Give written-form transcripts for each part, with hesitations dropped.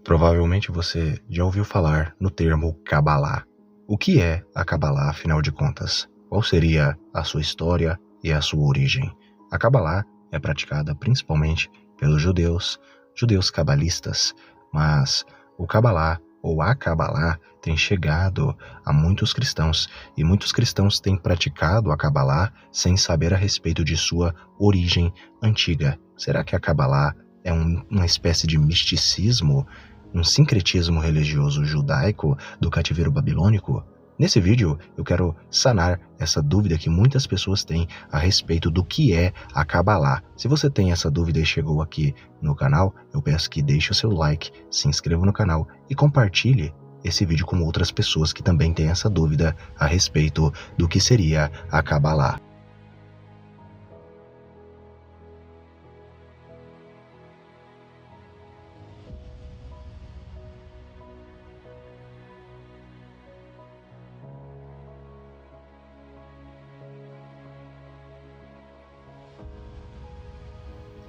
Provavelmente você já ouviu falar no termo Cabalá. O que é a Cabalá, afinal de contas? Qual seria a sua história e a sua origem? A Cabalá é praticada principalmente pelos judeus cabalistas, mas o Cabalá ou a Cabalá tem chegado a muitos cristãos e muitos cristãos têm praticado a Cabalá sem saber a respeito de sua origem antiga. Será que a Cabalá é uma espécie de misticismo, um sincretismo religioso judaico do cativeiro babilônico? Nesse vídeo eu quero sanar essa dúvida que muitas pessoas têm a respeito do que é a Cabalá. Se você tem essa dúvida e chegou aqui no canal, eu peço que deixe o seu like, se inscreva no canal e compartilhe esse vídeo com outras pessoas que também têm essa dúvida a respeito do que seria a Cabalá.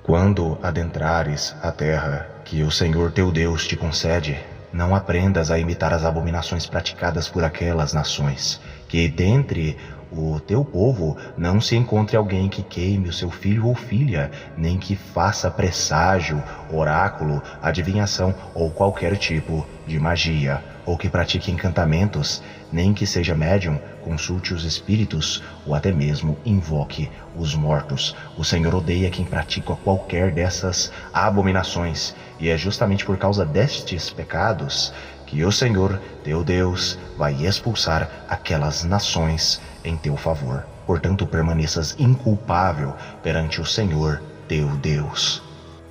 Quando adentrares a terra que o Senhor teu Deus te concede, não aprendas a imitar as abominações praticadas por aquelas nações, que dentre o teu povo não se encontre alguém que queime o seu filho ou filha, nem que faça presságio, oráculo, adivinhação ou qualquer tipo de magia, ou que pratique encantamentos, nem que seja médium, consulte os espíritos ou até mesmo invoque os mortos. O Senhor odeia quem pratica qualquer dessas abominações, e é justamente por causa destes pecados que o Senhor, teu Deus, vai expulsar aquelas nações em teu favor. Portanto, permaneças inculpável perante o Senhor, teu Deus.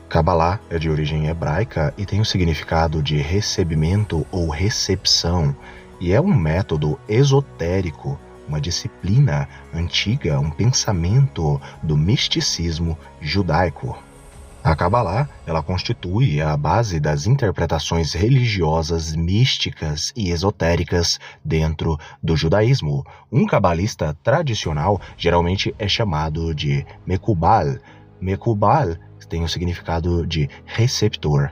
Cabalá é de origem hebraica e tem o significado de recebimento ou recepção, e é um método esotérico, uma disciplina antiga, um pensamento do misticismo judaico. A Cabalá, ela constitui a base das interpretações religiosas, místicas e esotéricas dentro do judaísmo. Um cabalista tradicional geralmente é chamado de Mekubal. Mekubal tem o significado de receptor.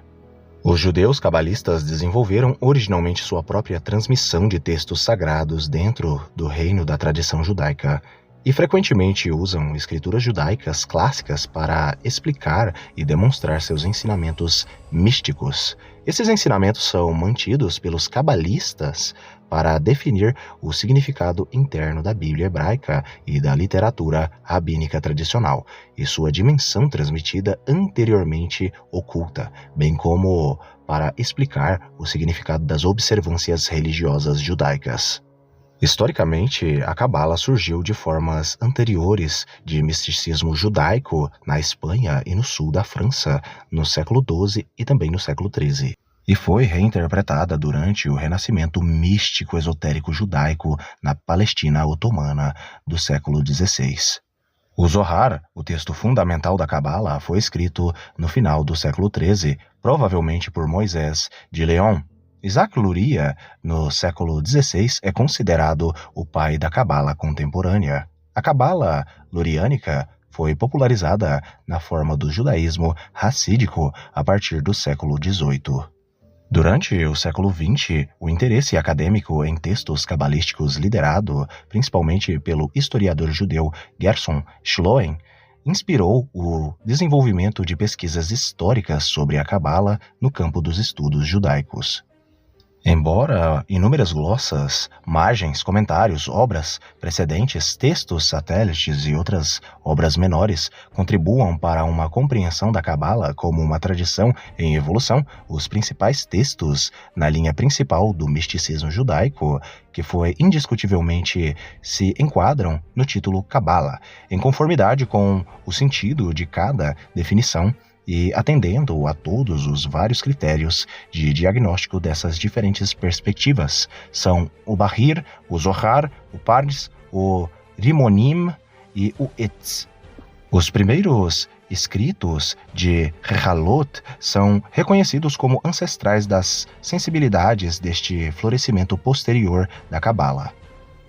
Os judeus cabalistas desenvolveram originalmente sua própria transmissão de textos sagrados dentro do reino da tradição judaica e frequentemente usam escrituras judaicas clássicas para explicar e demonstrar seus ensinamentos místicos. Esses ensinamentos são mantidos pelos cabalistas para definir o significado interno da Bíblia hebraica e da literatura rabínica tradicional, e sua dimensão transmitida anteriormente oculta, bem como para explicar o significado das observâncias religiosas judaicas. Historicamente, a Cabala surgiu de formas anteriores de misticismo judaico na Espanha e no sul da França, no século XII e também no século XIII. E foi reinterpretada durante o renascimento místico esotérico judaico na Palestina otomana do século XVI. O Zohar, o texto fundamental da Cabala, foi escrito no final do século XIII, provavelmente por Moisés de León. Isaac Luria, no século XVI, é considerado o pai da Cabala contemporânea. A Cabala luriânica foi popularizada na forma do judaísmo racídico a partir do século XVIII. Durante o século XX, o interesse acadêmico em textos cabalísticos, liderado principalmente pelo historiador judeu Gerson Schloen, inspirou o desenvolvimento de pesquisas históricas sobre a Cabala no campo dos estudos judaicos. Embora inúmeras glossas, margens, comentários, obras precedentes, textos satélites e outras obras menores contribuam para uma compreensão da Cabala como uma tradição em evolução, os principais textos na linha principal do misticismo judaico, que foi indiscutivelmente se enquadram no título Cabala, em conformidade com o sentido de cada definição, e atendendo a todos os vários critérios de diagnóstico dessas diferentes perspectivas. São o Bahir, o Zohar, o Pardes, o Rimonim e o Etz. Os primeiros escritos de Rehalot são reconhecidos como ancestrais das sensibilidades deste florescimento posterior da Cabala.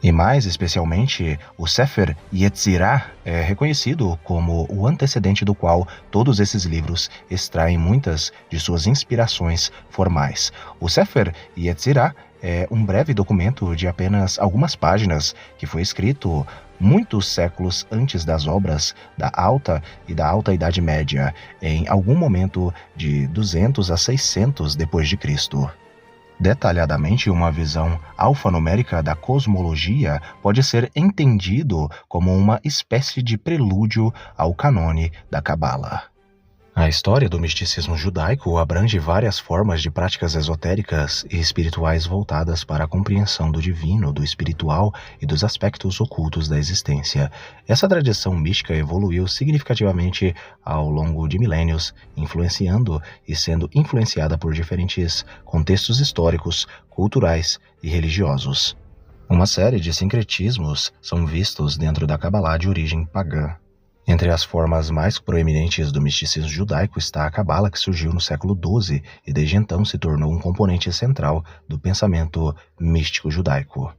E mais especialmente, o Sefer Yetzirah é reconhecido como o antecedente do qual todos esses livros extraem muitas de suas inspirações formais. O Sefer Yetzirah é um breve documento de apenas algumas páginas que foi escrito muitos séculos antes das obras da Alta e da Alta Idade Média, em algum momento de 200 a 600 depois de Cristo. Detalhadamente, uma visão alfanumérica da cosmologia pode ser entendido como uma espécie de prelúdio ao cânone da Cabala. A história do misticismo judaico abrange várias formas de práticas esotéricas e espirituais voltadas para a compreensão do divino, do espiritual e dos aspectos ocultos da existência. Essa tradição mística evoluiu significativamente ao longo de milênios, influenciando e sendo influenciada por diferentes contextos históricos, culturais e religiosos. Uma série de sincretismos são vistos dentro da Cabalá de origem pagã. Entre as formas mais proeminentes do misticismo judaico está a Cabala, que surgiu no século XII e desde então se tornou um componente central do pensamento místico judaico.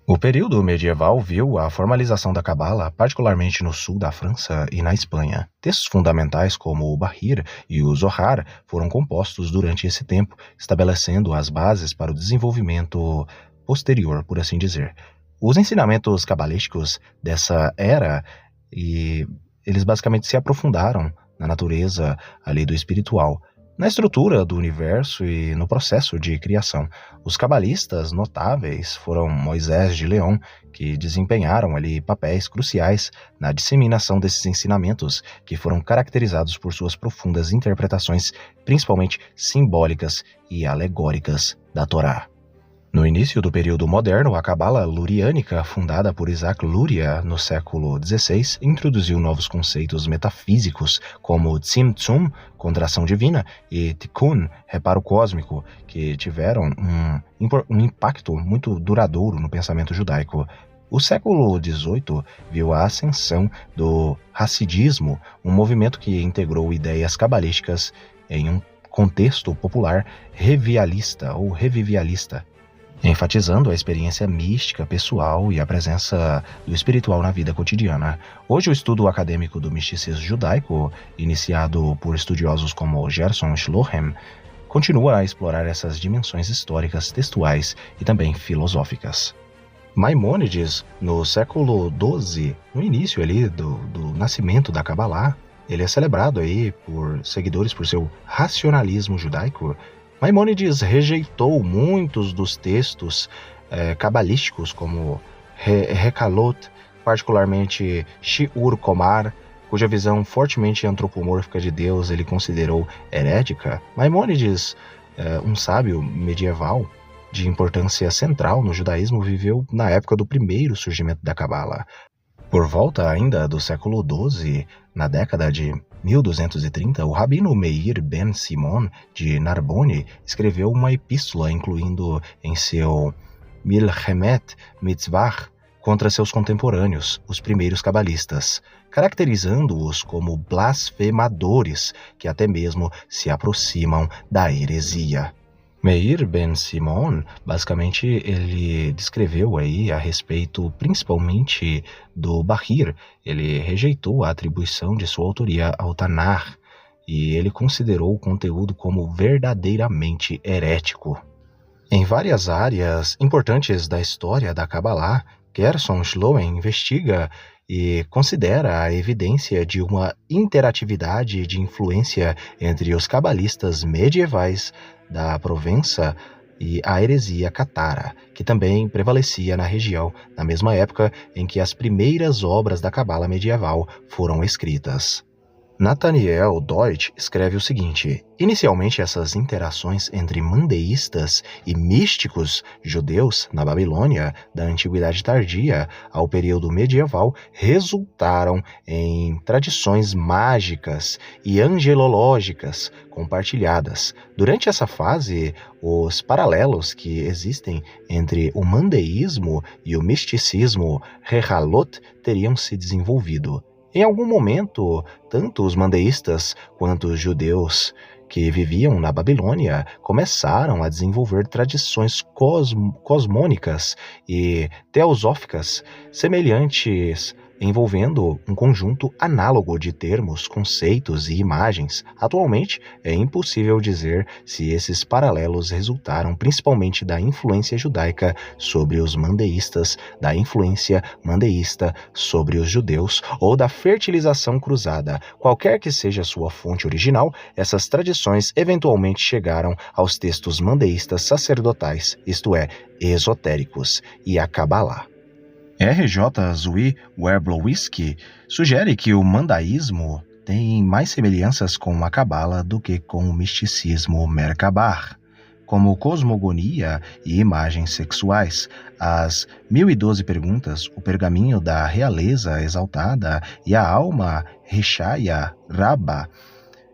O período medieval viu a formalização da Cabala, particularmente no sul da França e na Espanha. Textos fundamentais como o Bahir e o Zohar foram compostos durante esse tempo, estabelecendo as bases para o desenvolvimento posterior, por assim dizer. Os ensinamentos cabalísticos dessa era eles basicamente se aprofundaram na natureza ali do espiritual, na estrutura do universo e no processo de criação. Os cabalistas notáveis foram Moisés de León, que desempenharam ali papéis cruciais na disseminação desses ensinamentos, que foram caracterizados por suas profundas interpretações, principalmente simbólicas e alegóricas da Torá. No início do período moderno, a Cabala luriânica, fundada por Isaac Luria no século XVI, introduziu novos conceitos metafísicos como Tzimtzum, contração divina, e Tikkun, reparo cósmico, que tiveram um impacto muito duradouro no pensamento judaico. O século XVIII viu a ascensão do Hassidismo, um movimento que integrou ideias cabalísticas em um contexto popular revivalista, enfatizando a experiência mística pessoal e a presença do espiritual na vida cotidiana. Hoje, o estudo acadêmico do misticismo judaico, iniciado por estudiosos como Gerson Schlohem, continua a explorar essas dimensões históricas, textuais e também filosóficas. Maimônides, no século XII, no início ali do nascimento da Cabalá, ele é celebrado aí por seguidores por seu racionalismo judaico. Maimônides rejeitou muitos dos textos cabalísticos, como Rekalot, particularmente Shiur Komar, cuja visão fortemente antropomórfica de Deus ele considerou herética. Maimônides, um sábio medieval de importância central no judaísmo, viveu na época do primeiro surgimento da Cabala. Por volta ainda do século XII, na década de 1230, o rabino Meir ben Simon de Narbonne escreveu uma epístola incluindo em seu Milchemet Mitzvah contra seus contemporâneos, os primeiros cabalistas, caracterizando-os como blasfemadores que até mesmo se aproximam da heresia. Meir ben Simon, basicamente, ele descreveu aí a respeito principalmente do Bahir. Ele rejeitou a atribuição de sua autoria ao Tanar e ele considerou o conteúdo como verdadeiramente herético. Em várias áreas importantes da história da Cabalá, Gerson Schlohem investiga e considera a evidência de uma interatividade de influência entre os cabalistas medievais da Provença e a heresia catara, que também prevalecia na região na mesma época em que as primeiras obras da Cabala medieval foram escritas. Nathaniel Deutsch escreve o seguinte: inicialmente essas interações entre mandeístas e místicos judeus na Babilônia, da Antiguidade Tardia ao período medieval, resultaram em tradições mágicas e angelológicas compartilhadas. Durante essa fase, os paralelos que existem entre o mandeísmo e o misticismo Rehalot teriam se desenvolvido. Em algum momento, tanto os mandeístas quanto os judeus que viviam na Babilônia começaram a desenvolver tradições cosmônicas e teosóficas semelhantes, envolvendo um conjunto análogo de termos, conceitos e imagens. Atualmente, é impossível dizer se esses paralelos resultaram principalmente da influência judaica sobre os mandeístas, da influência mandeísta sobre os judeus ou da fertilização cruzada. Qualquer que seja sua fonte original, essas tradições eventualmente chegaram aos textos mandeístas sacerdotais, isto é, esotéricos, e a Cabalá. R.J. Zwi Werblowski sugere que o mandaísmo tem mais semelhanças com a Cabala do que com o misticismo Merkabah, como cosmogonia e imagens sexuais, as 1012 perguntas, o pergaminho da realeza exaltada e a alma Rishaya Rabba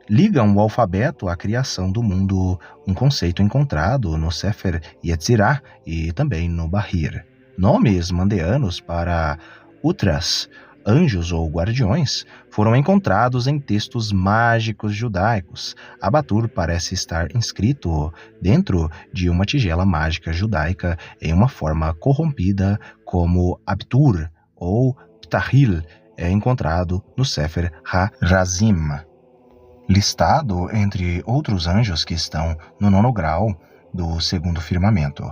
ligam o alfabeto à criação do mundo, um conceito encontrado no Sefer Yetzirah e também no Bahir. Nomes mandeanos para Utras, anjos ou guardiões, foram encontrados em textos mágicos judaicos. Abatur parece estar inscrito dentro de uma tigela mágica judaica em uma forma corrompida, como Abtur ou Ptahil é encontrado no Sefer HaRazim, listado entre outros anjos que estão no 9º grau do 2º firmamento.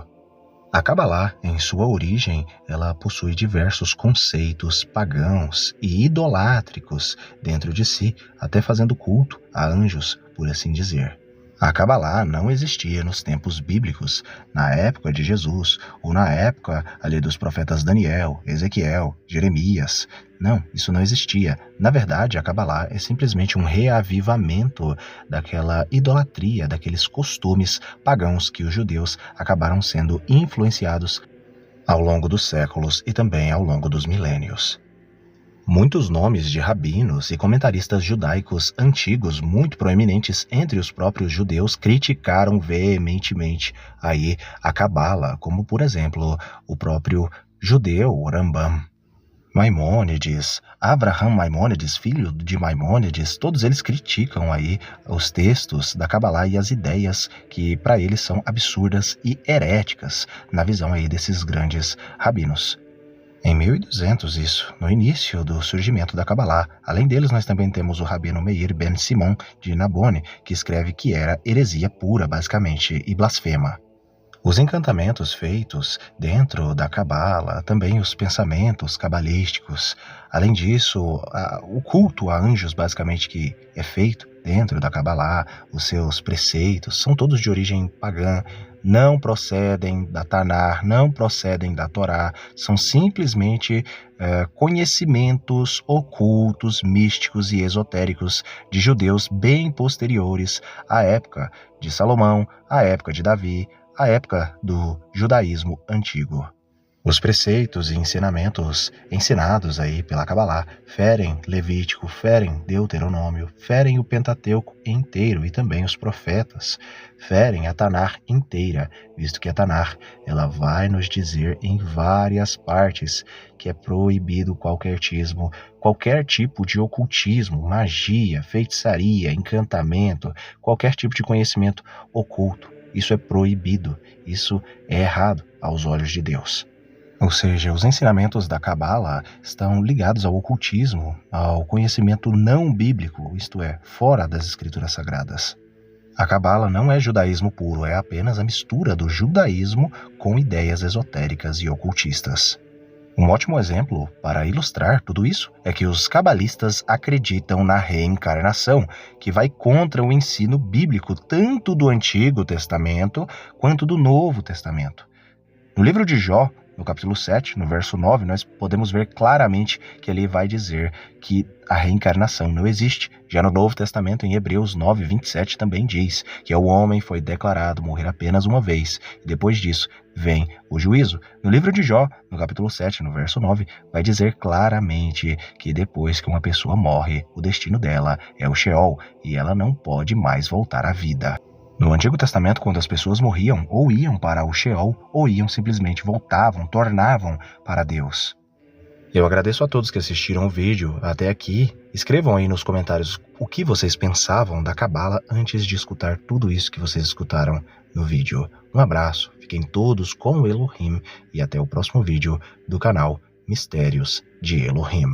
A Cabalá, em sua origem, ela possui diversos conceitos pagãos e idolátricos dentro de si, até fazendo culto a anjos, por assim dizer. A Cabalá não existia nos tempos bíblicos, na época de Jesus, ou na época ali dos profetas Daniel, Ezequiel, Jeremias. Não, isso não existia. Na verdade, a Cabalá é simplesmente um reavivamento daquela idolatria, daqueles costumes pagãos que os judeus acabaram sendo influenciados ao longo dos séculos e também ao longo dos milênios. Muitos nomes de rabinos e comentaristas judaicos antigos muito proeminentes entre os próprios judeus criticaram veementemente aí a Cabala, como por exemplo o próprio judeu Rambam. Maimônides, Abraham Maimônides, filho de Maimônides, todos eles criticam aí os textos da Cabalá e as ideias que para eles são absurdas e heréticas na visão aí desses grandes rabinos. Em 1200, isso, no início do surgimento da Cabalá. Além deles, nós também temos o rabino Meir ben Simon de Nabone, que escreve que era heresia pura, basicamente, e blasfema. Os encantamentos feitos dentro da Cabala, também os pensamentos cabalísticos. Além disso, o culto a anjos, basicamente, que é feito dentro da Cabalá, os seus preceitos, são todos de origem pagã, não procedem da Tanar, não procedem da Torá, são simplesmente conhecimentos ocultos, místicos e esotéricos de judeus bem posteriores à época de Salomão, à época de Davi, à época do judaísmo antigo. Os preceitos e ensinamentos ensinados aí pela Cabalá ferem Levítico, ferem Deuteronômio, ferem o Pentateuco inteiro e também os profetas, ferem a Tanar inteira, visto que a Tanar ela vai nos dizer em várias partes que é proibido qualquer tipo de ocultismo, magia, feitiçaria, encantamento, qualquer tipo de conhecimento oculto. Isso é proibido, isso é errado aos olhos de Deus. Ou seja, os ensinamentos da Cabala estão ligados ao ocultismo, ao conhecimento não bíblico, isto é, fora das escrituras sagradas. A Cabala não é judaísmo puro, é apenas a mistura do judaísmo com ideias esotéricas e ocultistas. Um ótimo exemplo para ilustrar tudo isso é que os cabalistas acreditam na reencarnação, que vai contra o ensino bíblico tanto do Antigo Testamento quanto do Novo Testamento. No livro de Jó, no capítulo 7, no verso 9, nós podemos ver claramente que ele vai dizer que a reencarnação não existe. Já no Novo Testamento, em Hebreus 9, 27, também diz que o homem foi declarado morrer apenas uma vez, e depois disso vem o juízo. No livro de Jó, no capítulo 7, no verso 9, vai dizer claramente que depois que uma pessoa morre, o destino dela é o Sheol, e ela não pode mais voltar à vida. No Antigo Testamento, quando as pessoas morriam, ou iam para o Sheol, ou iam simplesmente voltavam, tornavam para Deus. Eu agradeço a todos que assistiram o vídeo até aqui. Escrevam aí nos comentários o que vocês pensavam da Cabala antes de escutar tudo isso que vocês escutaram no vídeo. Um abraço, fiquem todos com o Elohim e até o próximo vídeo do canal Mistérios de Elohim.